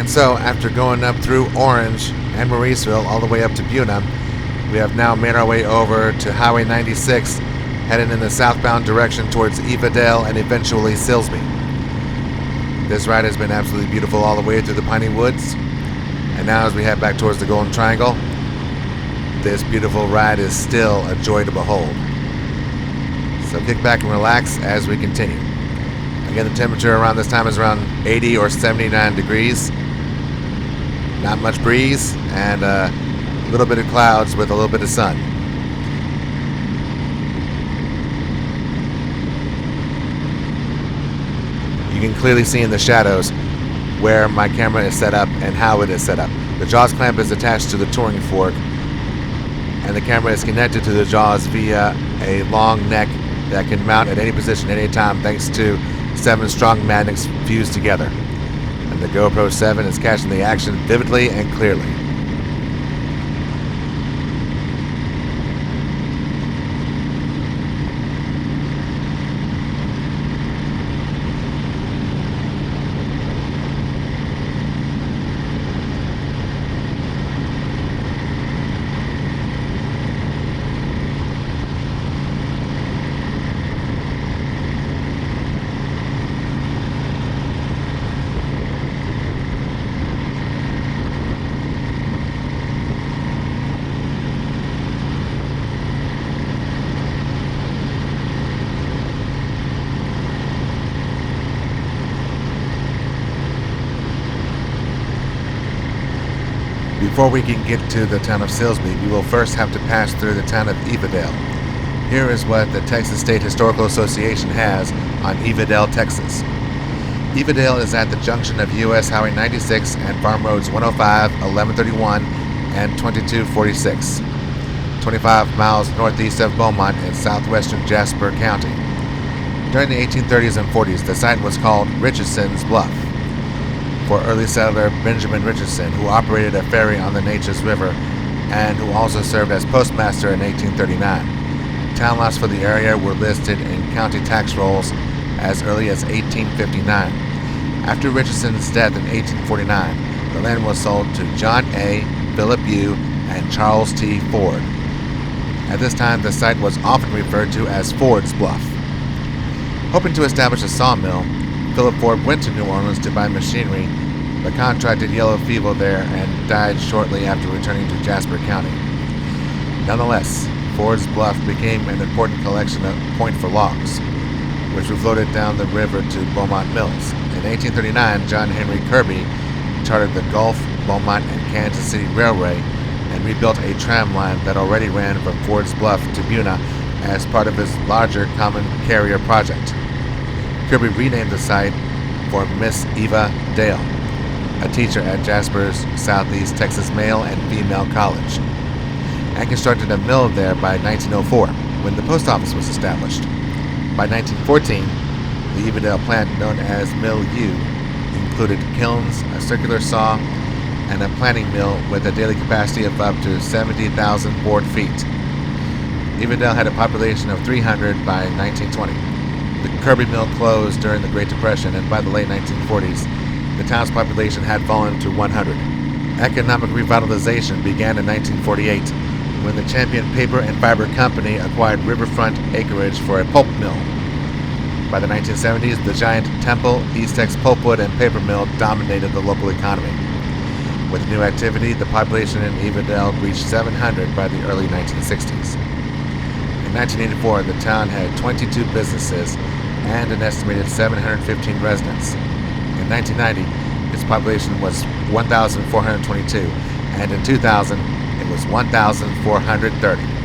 And so, after going up through Orange and Mauriceville all the way up to Beaumont, we have now made our way over to Highway 96, heading in the southbound direction towards Evadale and eventually Silsbee. This ride has been absolutely beautiful all the way through the Piney Woods. And now as we head back towards the Golden Triangle, this beautiful ride is still a joy to behold. So kick back and relax as we continue. Again, the temperature around this time is around 80 or 79 degrees. Not much breeze and a little bit of clouds with a little bit of sun. You can clearly see in the shadows where my camera is set up and how it is set up. The JAWS clamp is attached to the touring fork, and the camera is connected to the JAWS via a long neck that can mount at any position at any time thanks to 7 strong magnets fused together. And the GoPro 7 is catching the action vividly and clearly. Before we can get to the town of Silsbee, we will first have to pass through the town of Evadale. Here is what the Texas State Historical Association has on Evadale, Texas. Evadale is at the junction of U.S. Highway 96 and Farm Roads 105, 1131, and 2246, 25 miles northeast of Beaumont in southwestern Jasper County. During the 1830s and 40s, the site was called Richardson's Bluff, for early settler Benjamin Richardson, who operated a ferry on the Neches River and who also served as postmaster in 1839. Town lots for the area were listed in county tax rolls as early as 1859. After Richardson's death in 1849, the land was sold to John A., Philip U., and Charles T. Ford. At this time, the site was often referred to as Ford's Bluff. Hoping to establish a sawmill, Philip Ford went to New Orleans to buy machinery, but contracted yellow fever there and died shortly after returning to Jasper County. Nonetheless, Ford's Bluff became an important collection point for logs, which were floated down the river to Beaumont Mills. In 1839, John Henry Kirby chartered the Gulf, Beaumont, and Kansas City Railway and rebuilt a tram line that already ran from Ford's Bluff to Beaumont as part of his larger common carrier project. Kirby renamed the site for Miss Eva Dale, a teacher at Jasper's Southeast Texas Male and Female College, and constructed a mill there by 1904, when the post office was established. By 1914, the Evadale plant, known as Mill U, included kilns, a circular saw, and a planing mill with a daily capacity of up to 70,000 board feet. Evadale had a population of 300 by 1920. The Kirby Mill closed during the Great Depression, and by the late 1940s, the town's population had fallen to 100. Economic revitalization began in 1948, when the Champion Paper and Fiber Company acquired riverfront acreage for a pulp mill. By the 1970s, the giant Temple, Eastex pulpwood and paper mill dominated the local economy. With new activity, the population in Evadale reached 700 by the early 1960s. In 1984, the town had 22 businesses and an estimated 715 residents. In 1990, its population was 1,422, and in 2000, it was 1,430.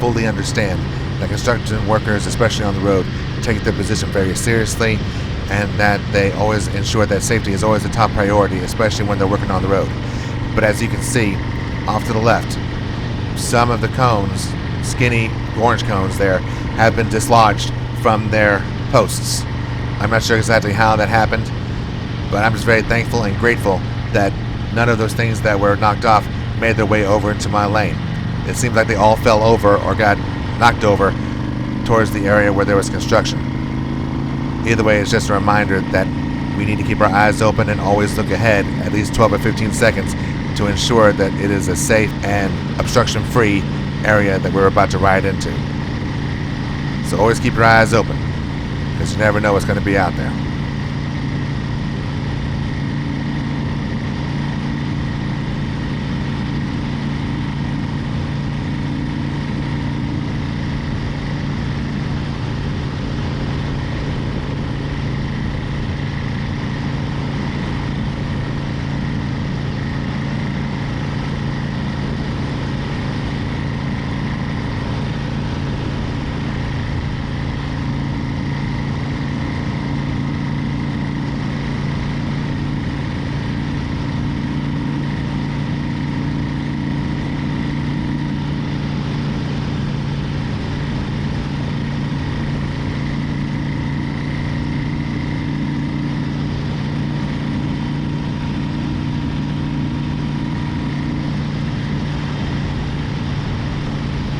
fully understand that construction workers, especially on the road, take their position very seriously, and that they always ensure that safety is always a top priority, especially when they're working on the road. But as you can see, off to the left, some of the cones, skinny orange cones there, have been dislodged from their posts. I'm not sure exactly how that happened, but I'm just very thankful and grateful that none of those things that were knocked off made their way over into my lane. It seems like they all fell over or got knocked over towards the area where there was construction. Either way, it's just a reminder that we need to keep our eyes open and always look ahead at least 12 or 15 seconds to ensure that it is a safe and obstruction-free area that we're about to ride into. So always keep your eyes open, because you never know what's going to be out there.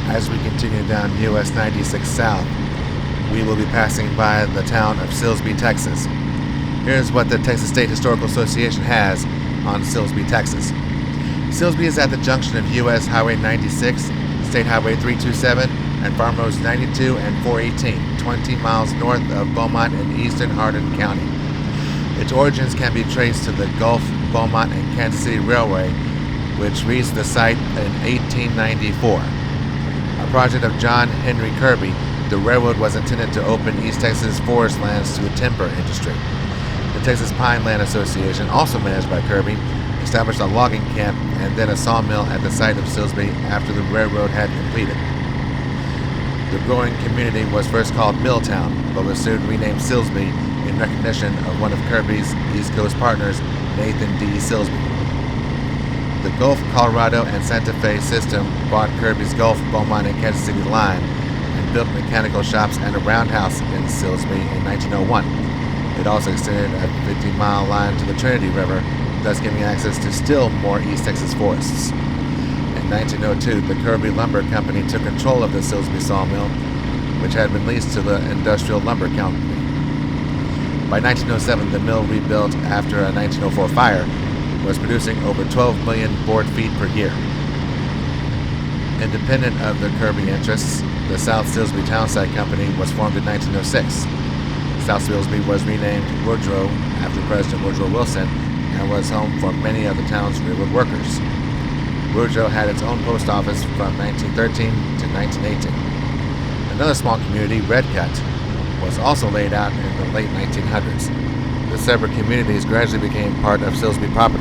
As we continue down US 96 South, we will be passing by the town of Silsbee, Texas. Here's what the Texas State Historical Association has on Silsbee, Texas. Silsbee is at the junction of US Highway 96, State Highway 327, and Farm Roads 92 and 418, 20 miles north of Beaumont in eastern Hardin County. Its origins can be traced to the Gulf, Beaumont, and Kansas City Railway, which reached the site in 1894. A project of John Henry Kirby, the railroad was intended to open East Texas forest lands to the timber industry. The Texas Pine Land Association, also managed by Kirby, established a logging camp and then a sawmill at the site of Silsbee after the railroad had completed. The growing community was first called Milltown, but was soon renamed Silsbee in recognition of one of Kirby's East Coast partners, Nathan D. Silsbee. The Gulf, Colorado, and Santa Fe system bought Kirby's Gulf, Beaumont, and Kansas City line and built mechanical shops and a roundhouse in Silsbee in 1901. It also extended a 50-mile line to the Trinity River, thus giving access to still more East Texas forests. In 1902, the Kirby Lumber Company took control of the Silsbee sawmill, which had been leased to the Industrial Lumber Company. By 1907, the mill, rebuilt after a 1904 fire, was producing over 12 million board feet per year. Independent of the Kirby interests, the South Silsbee Townsite Company was formed in 1906. South Silsbee was renamed Woodrow after President Woodrow Wilson and was home for many of the town's railroad workers. Woodrow had its own post office from 1913 to 1918. Another small community, Red Cut, was also laid out in the late 1900s. The separate communities gradually became part of Silsbee proper.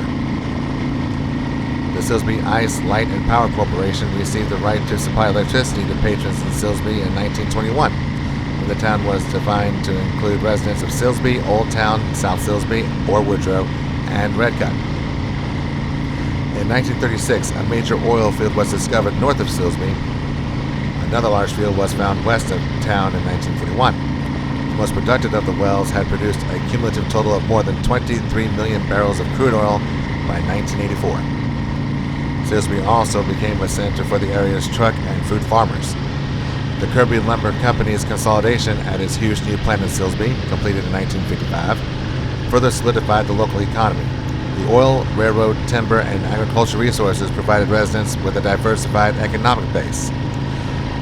The Silsbee Ice, Light, and Power Corporation received the right to supply electricity to patrons in Silsbee in 1921, when the town was defined to include residents of Silsbee, Old Town, South Silsbee, or Woodrow, and Red Cut. In 1936, a major oil field was discovered north of Silsbee. Another large field was found west of town in 1941. The most productive of the wells had produced a cumulative total of more than 23 million barrels of crude oil by 1984. Silsbee also became a center for the area's truck and fruit farmers. The Kirby Lumber Company's consolidation at its huge new plant in Silsbee, completed in 1955, further solidified the local economy. The oil, railroad, timber, and agricultural resources provided residents with a diversified economic base.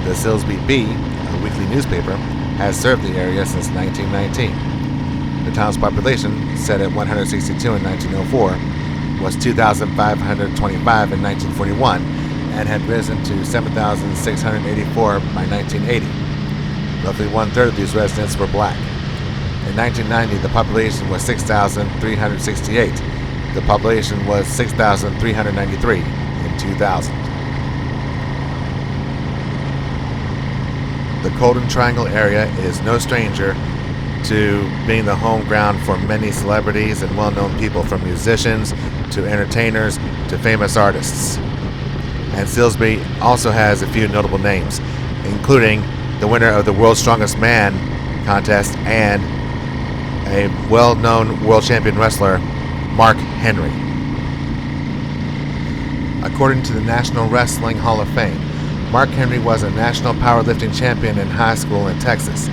The Silsbee Bee, a weekly newspaper, has served the area since 1919. The town's population, set at 162 in 1904, was 2,525 in 1941 and had risen to 7,684 by 1980. Roughly one-third of these residents were black. In 1990, the population was 6,368. The population was 6,393 in 2000. The Golden Triangle area is no stranger to being the home ground for many celebrities and well-known people, from musicians to entertainers to famous artists. And Silsbee also has a few notable names, including the winner of the World's Strongest Man contest and a well-known world champion wrestler, Mark Henry. According to the National Wrestling Hall of Fame, Mark Henry was a national powerlifting champion in high school in Texas.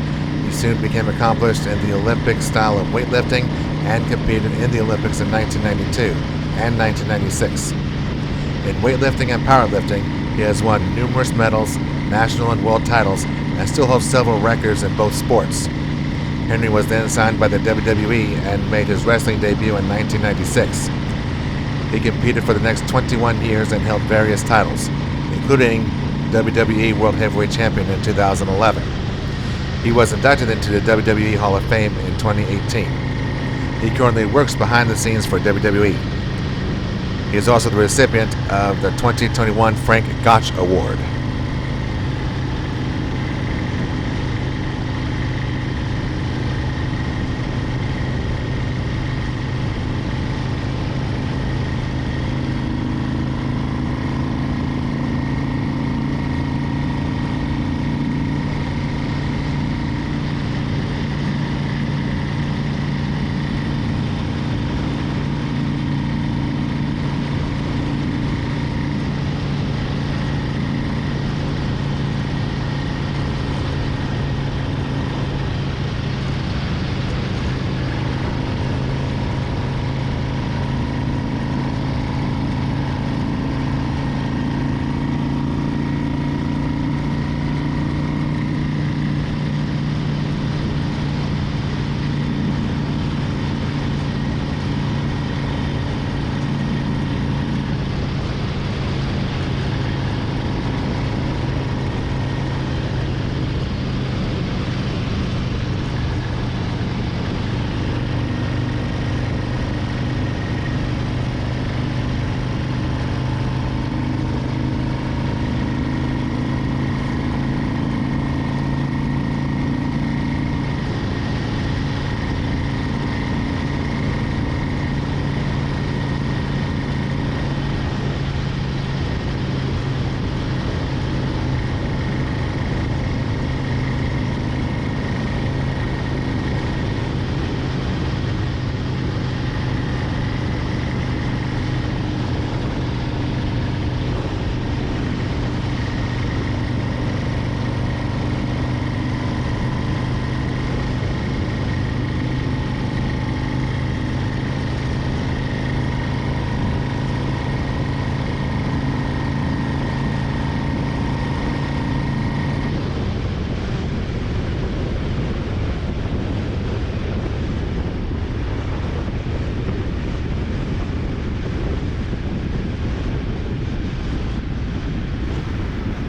He soon became accomplished in the Olympic style of weightlifting and competed in the Olympics in 1992 and 1996. In weightlifting and powerlifting, he has won numerous medals, national and world titles, and still holds several records in both sports. Henry was then signed by the WWE and made his wrestling debut in 1996. He competed for the next 21 years and held various titles, including WWE World Heavyweight Champion in 2011. He was inducted into the WWE Hall of Fame in 2018. He currently works behind the scenes for WWE. He is also the recipient of the 2021 Frank Gotch Award.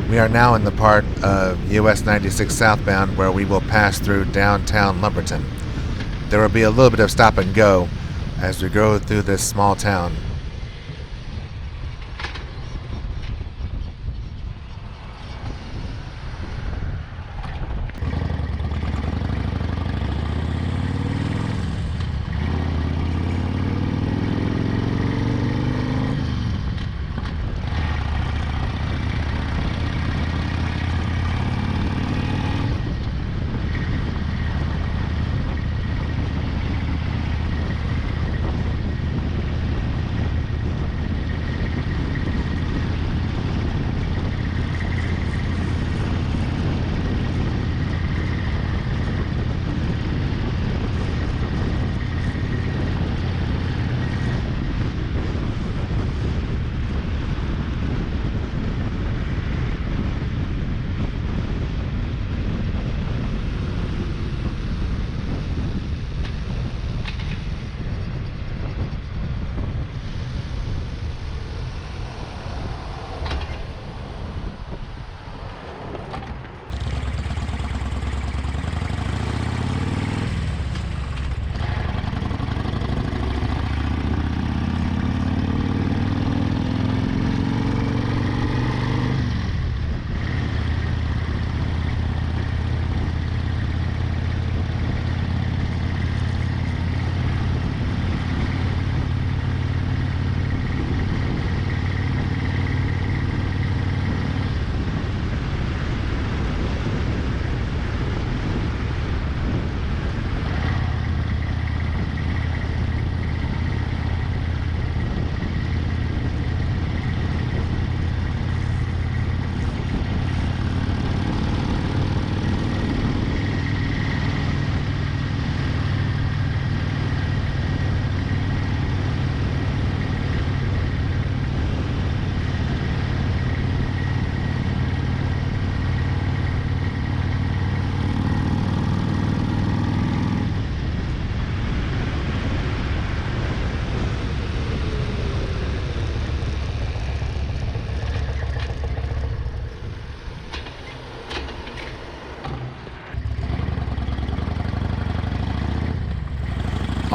We are now in the part of US 96 southbound where we will pass through downtown Lumberton. There will be a little bit of stop and go as we go through this small town.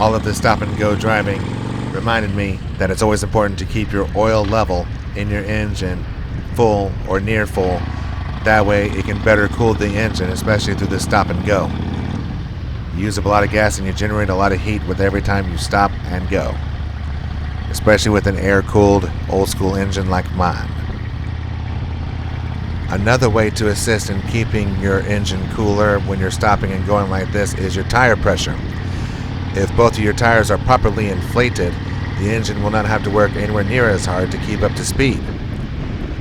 All of this stop-and-go driving reminded me that it's always important to keep your oil level in your engine full or near full. That way it can better cool the engine, especially through the stop-and-go. You use up a lot of gas and you generate a lot of heat with every time you stop and go, especially with an air-cooled old-school engine like mine. Another way to assist in keeping your engine cooler when you're stopping and going like this is your tire pressure. If both of your tires are properly inflated, the engine will not have to work anywhere near as hard to keep up to speed.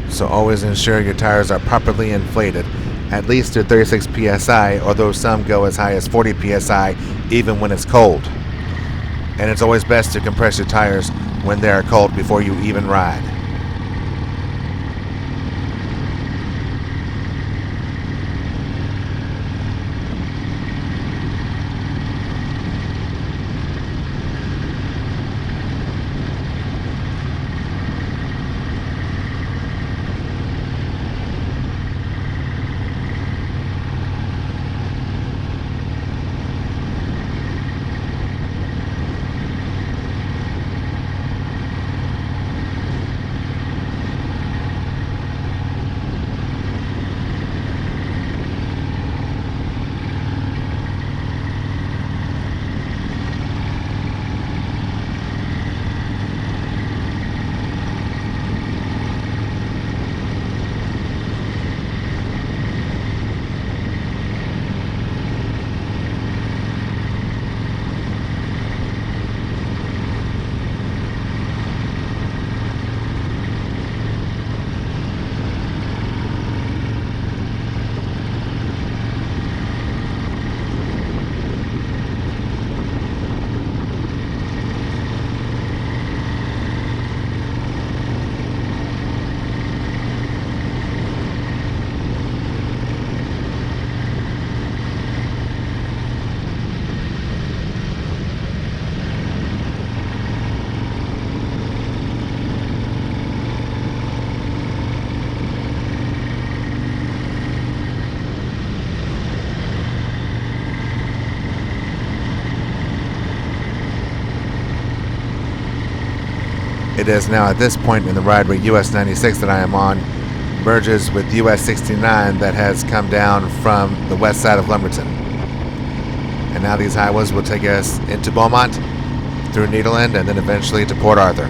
So always ensure your tires are properly inflated, at least to 36 psi, although some go as high as 40 psi even when it's cold. And it's always best to compress your tires when they are cold before you even ride. It is now at this point in the ride where US 96 that I am on merges with US 69 that has come down from the west side of Lumberton. And now these highways will take us into Beaumont, through Needleland, and then eventually to Port Arthur.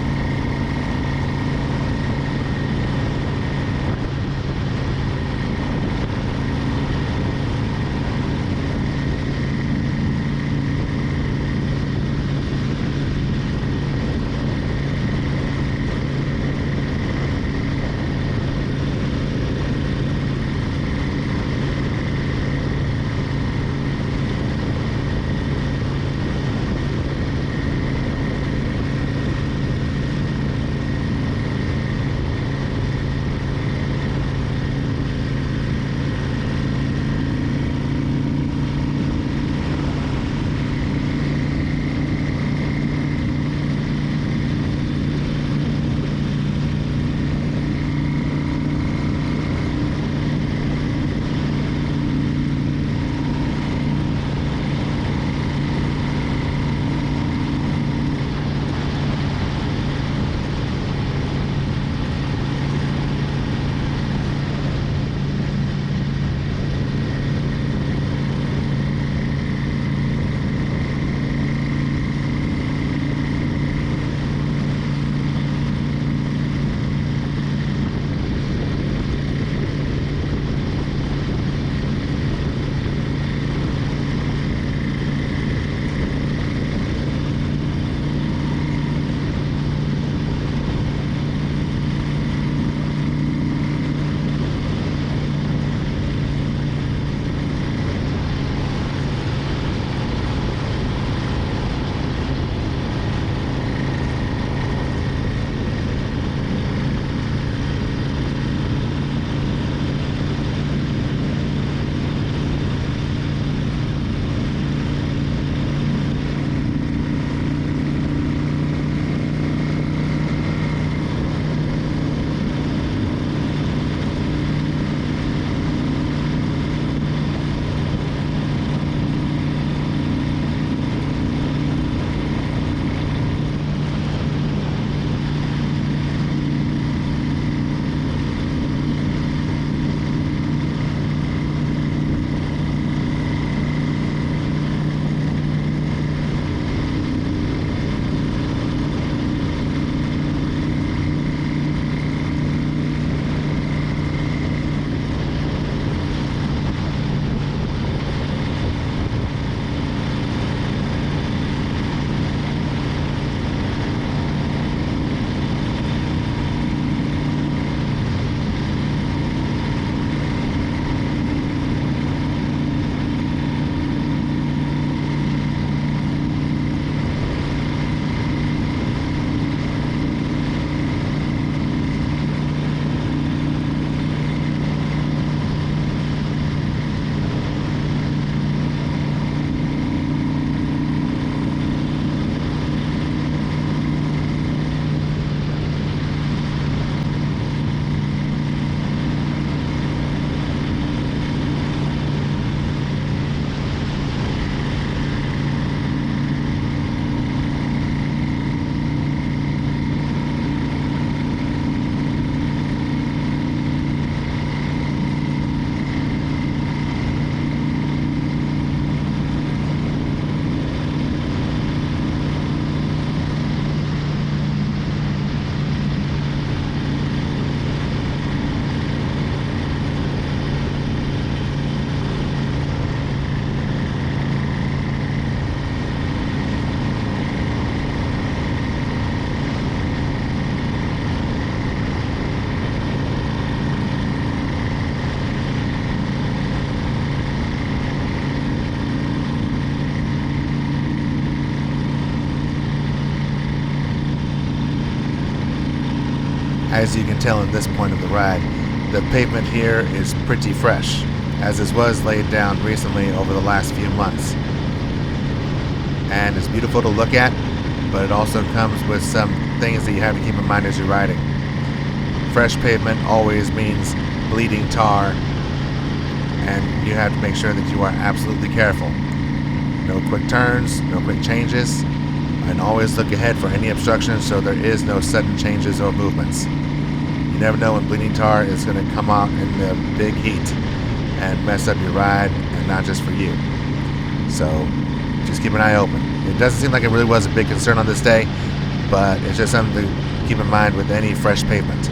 As you can tell in this point of the ride, the pavement here is pretty fresh, as it was laid down recently over the last few months. And it's beautiful to look at, but it also comes with some things that you have to keep in mind as you're riding. Fresh pavement always means bleeding tar, and you have to make sure that you are absolutely careful. No quick turns, no quick changes, and always look ahead for any obstructions so there is no sudden changes or movements. You never know when bleeding tar is going to come out in the big heat and mess up your ride, and not just for you. So just keep an eye open. It doesn't seem like it really was a big concern on this day, but it's just something to keep in mind with any fresh pavement.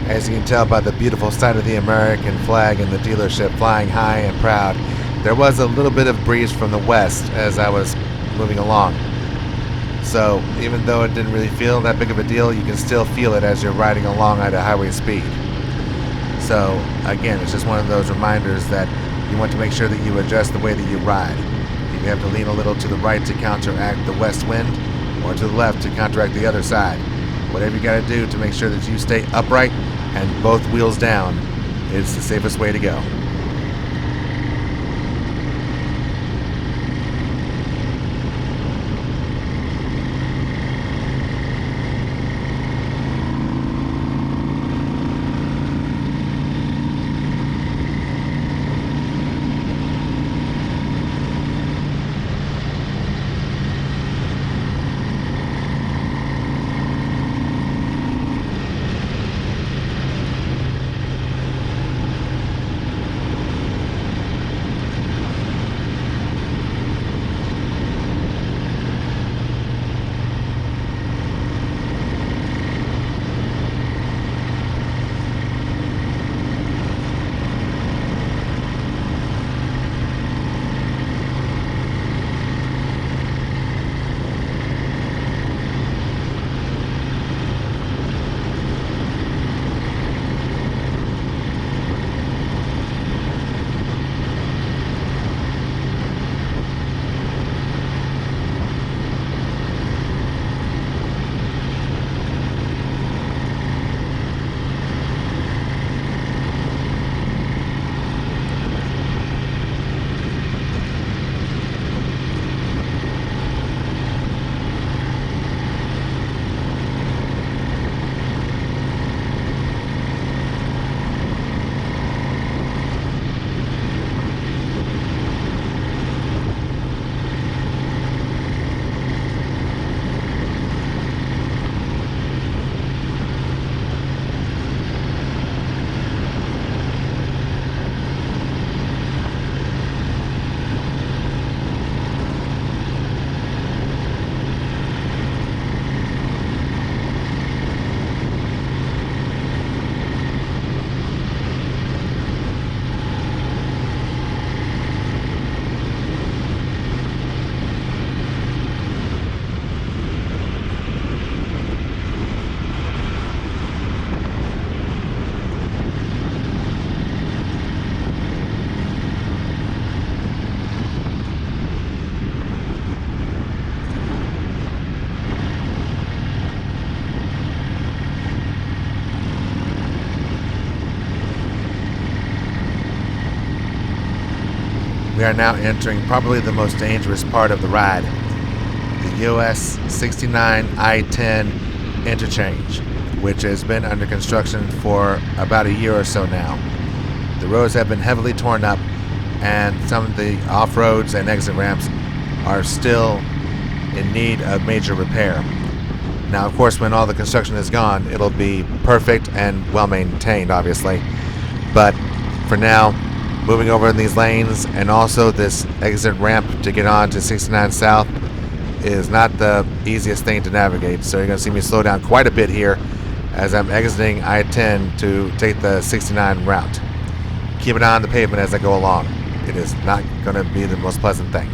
As you can tell by the beautiful sight of the American flag in the dealership flying high and proud, there was a little bit of breeze from the west as I was moving along. So even though it didn't really feel that big of a deal, you can still feel it as you're riding along at a highway speed. So again, it's just one of those reminders that you want to make sure that you adjust the way that you ride. You have to lean a little to the right to counteract the west wind, or to the left to counteract the other side. Whatever you got to do to make sure that you stay upright and both wheels down is the safest way to go. We are now entering probably the most dangerous part of the ride, the US 69 I-10 interchange, which has been under construction for about a year or so now. The roads have been heavily torn up, and some of the off-roads and exit ramps are still in need of major repair. Now, of course, when all the construction is gone, it'll be perfect and well maintained, obviously. But for now, moving over in these lanes and also this exit ramp to get on to 69 South is not the easiest thing to navigate. So you're going to see me slow down quite a bit here as I'm exiting I-10 to take the 69 route. Keep an eye on the pavement as I go along. It is not going to be the most pleasant thing.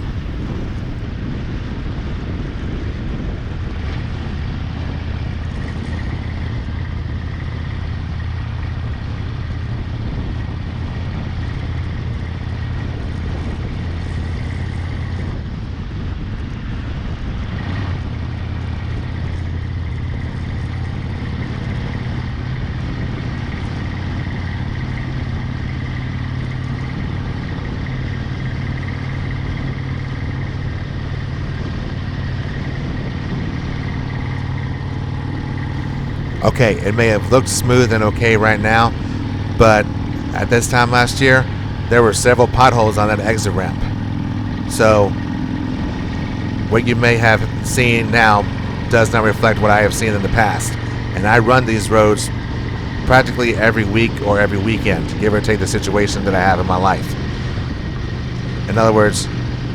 Okay, it may have looked smooth and okay right now, but at this time last year, there were several potholes on that exit ramp. So what you may have seen now does not reflect what I have seen in the past. And I run these roads practically every week or every weekend, give or take the situation that I have in my life. In other words,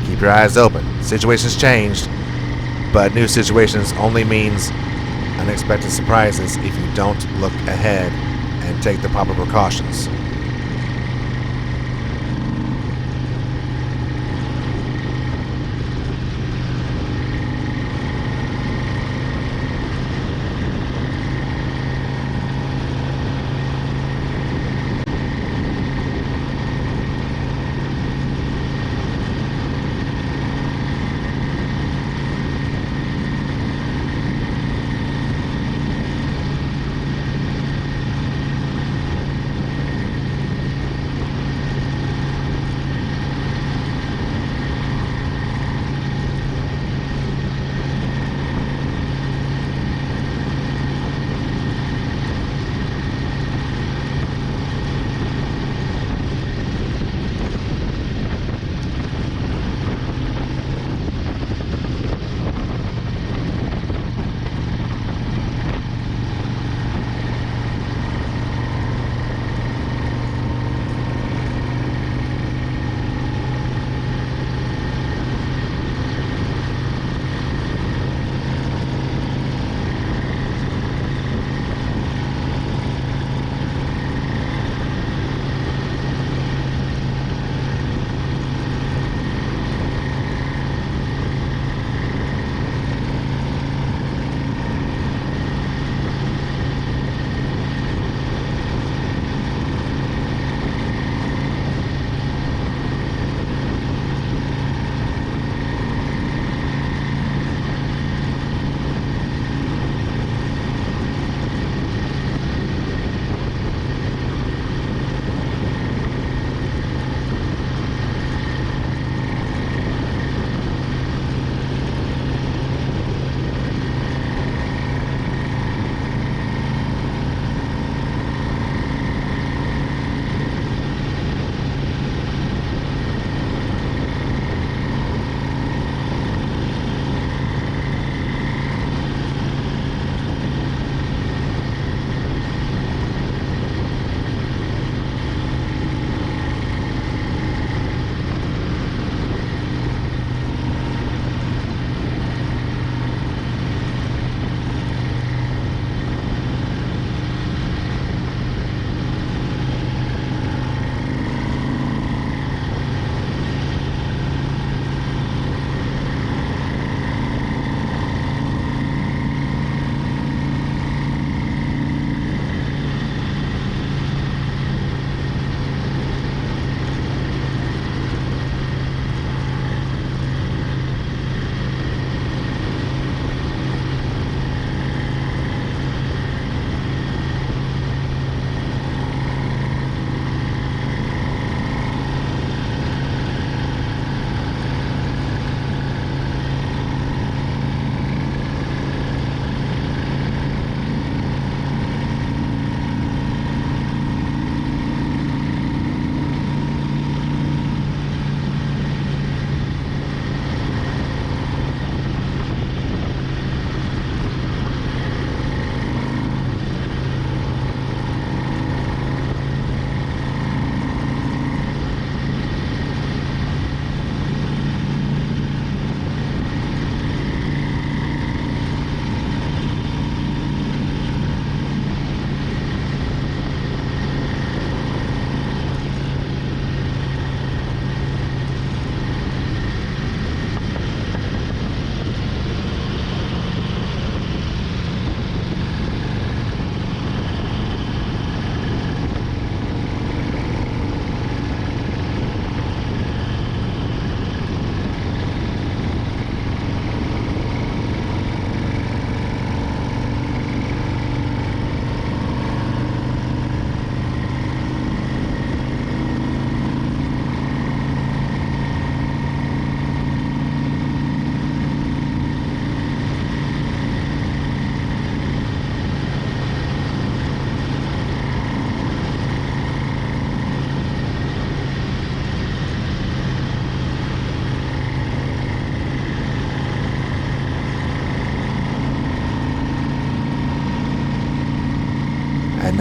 keep your eyes open. Situations changed, but new situations only means unexpected surprises if you don't look ahead and take the proper precautions.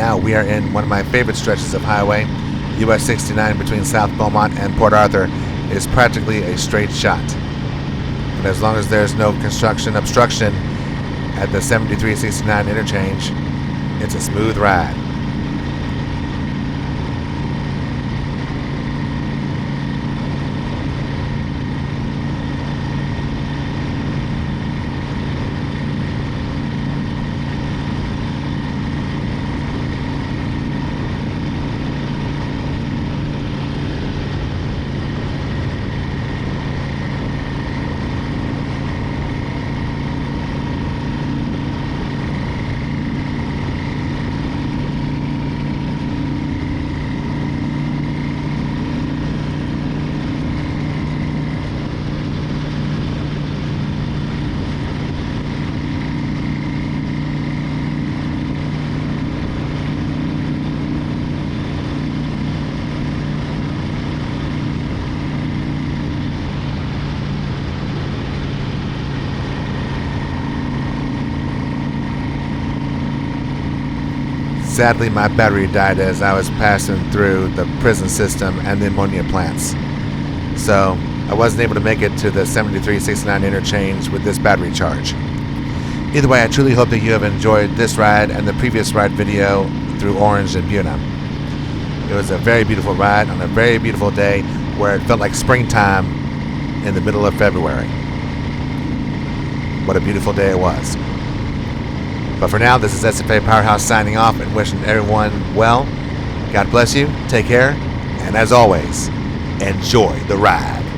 now we are in one of my favorite stretches of highway. US 69 between South Beaumont and Port Arthur is practically a straight shot. And as long as there's no construction obstruction at the 7369 interchange, it's a smooth ride. Sadly, my battery died as I was passing through the prison system and the ammonia plants. So I wasn't able to make it to the 7369 interchange with this battery charge. Either way, I truly hope that you have enjoyed this ride and the previous ride video through Orange and Beaumont. It was a very beautiful ride on a very beautiful day where it felt like springtime in the middle of February. What a beautiful day it was. But for now, this is SFAPowerhouse signing off and wishing everyone well. God bless you, take care, and as always, enjoy the ride.